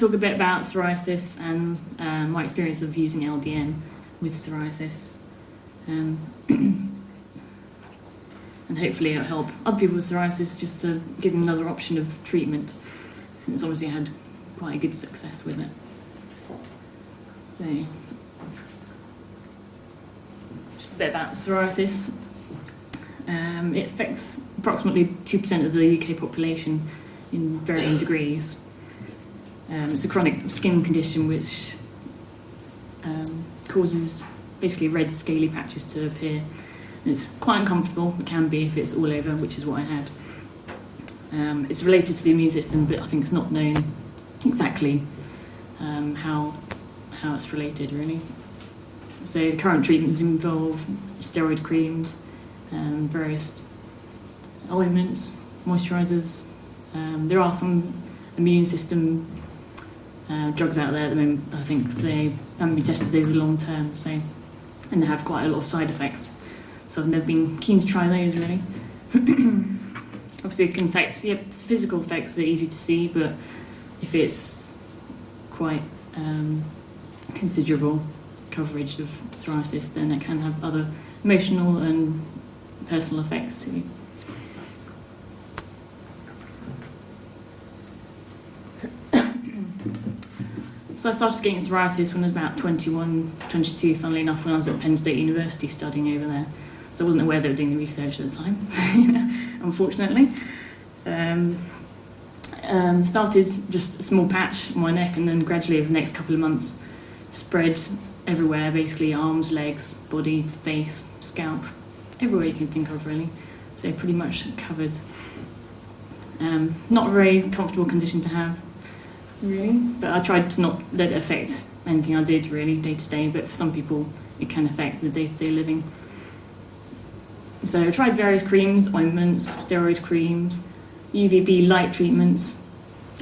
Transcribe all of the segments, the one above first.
talk a bit about psoriasis and my experience of using LDN with psoriasis. And hopefully it'll help other people with psoriasis just to give them another option of treatment, since obviously I had quite a good success with it. So, just a bit about psoriasis. It affects approximately 2% of the UK population in varying degrees. It's a chronic skin condition which causes basically red scaly patches to appear. And it's quite uncomfortable. It can be if it's all over, which is what I had. It's related to the immune system, but I think it's not known exactly how it's related, really. So the current treatments involve steroid creams, various ointments, moisturisers. There are some immune system drugs out there at the moment. I think they haven't been tested over the long term, and they have quite a lot of side effects. So I've never been keen to try those, really. Obviously, it can affect, physical effects are easy to see, but if it's quite considerable coverage of psoriasis, then it can have other emotional and personal effects too. So I started getting psoriasis when I was about 21, 22, funnily enough, when I was at Penn State University studying over there. So I wasn't aware they were doing the research at the time, unfortunately. Started just a small patch on my neck, and then gradually over the next couple of months spread everywhere, basically arms, legs, body, face, scalp, everywhere you can think of, really. So pretty much covered. Not a very comfortable condition to have, really, but I tried to not let it affect anything I did, really, day to day, but for some people it can affect the day-to-day living. So I tried various creams, ointments, steroid creams, UVB light treatments,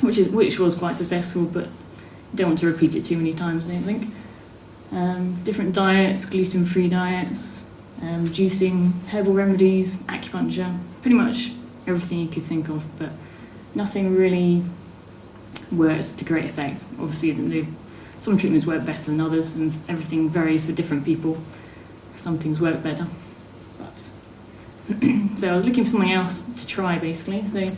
which was quite successful, but you don't want to repeat it too many times, I don't think. Different diets, gluten-free diets, juicing, herbal remedies, acupuncture, pretty much everything you could think of, but nothing really worked to great effect. Obviously, some treatments work better than others, and everything varies for different people. Some things work better. So I was looking for something else to try, basically. So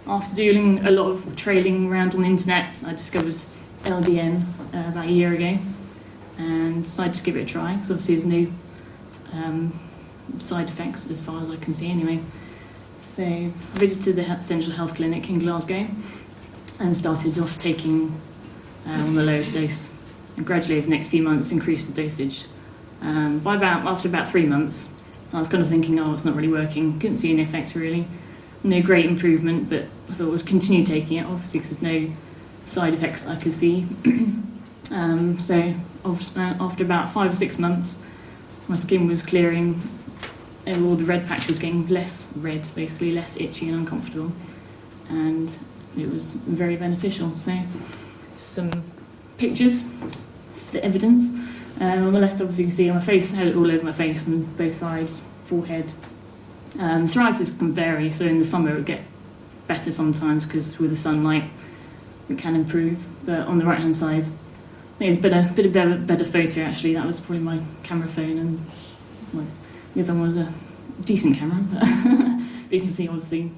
after doing a lot of trailing around on the internet, I discovered LDN about a year ago and decided to give it a try, because obviously there's no side effects as far as I can see anyway. So I visited the Central Health Clinic in Glasgow and started off taking on the lowest dose, and gradually over the next few months increased the dosage. After about 3 months, I was kind of thinking, it's not really working. Couldn't see any effect, really. No great improvement, but I thought I would continue taking it, obviously, because there's no side effects I could see. So after about 5 or 6 months, my skin was clearing, and all the red patch was getting less red, basically less itchy and uncomfortable, and it was very beneficial. So some pictures, the evidence. On the left, obviously, you can see on my face, I had it all over my face and both sides, forehead. Psoriasis can vary, so in the summer it would get better sometimes because with the sunlight it can improve. But on the right-hand side, I think it's a bit of better photo, actually. That was probably my camera phone, and the other one was a decent camera, but you can see, obviously,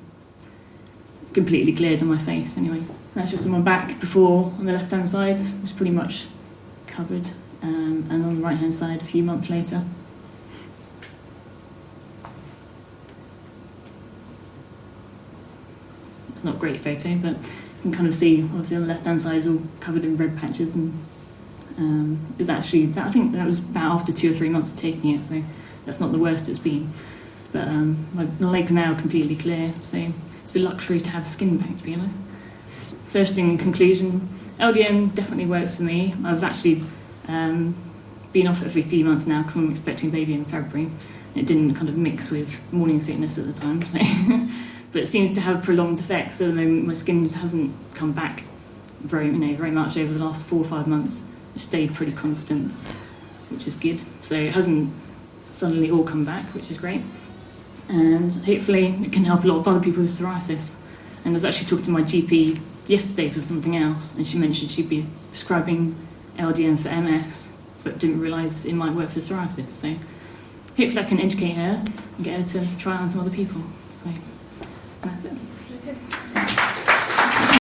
completely cleared on my face anyway. That's just on my back before. On the left-hand side, it was pretty much covered, and on the right-hand side a few months later. It's not a great photo, but you can kind of see, obviously, on the left-hand side is all covered in red patches, and it was actually, I think that was about after 2 or 3 months of taking it, so that's not the worst it's been. But my legs now are completely clear, so it's a luxury to have skin back, to be honest. So just in conclusion, LDN definitely works for me. I've actually been off it for a few months now because I'm expecting a baby in February. It didn't kind of mix with morning sickness at the time, so but it seems to have prolonged effects. So at the moment, my skin hasn't come back very much over the last 4 or 5 months. It stayed pretty constant, which is good. So it hasn't suddenly all come back, which is great. and hopefully it can help a lot of other people with psoriasis. And I was actually talking to my GP yesterday for something else, and she mentioned she'd be prescribing LDN for MS, but didn't realise it might work for psoriasis. So hopefully I can educate her and get her to try it on some other people. So that's it. Okay.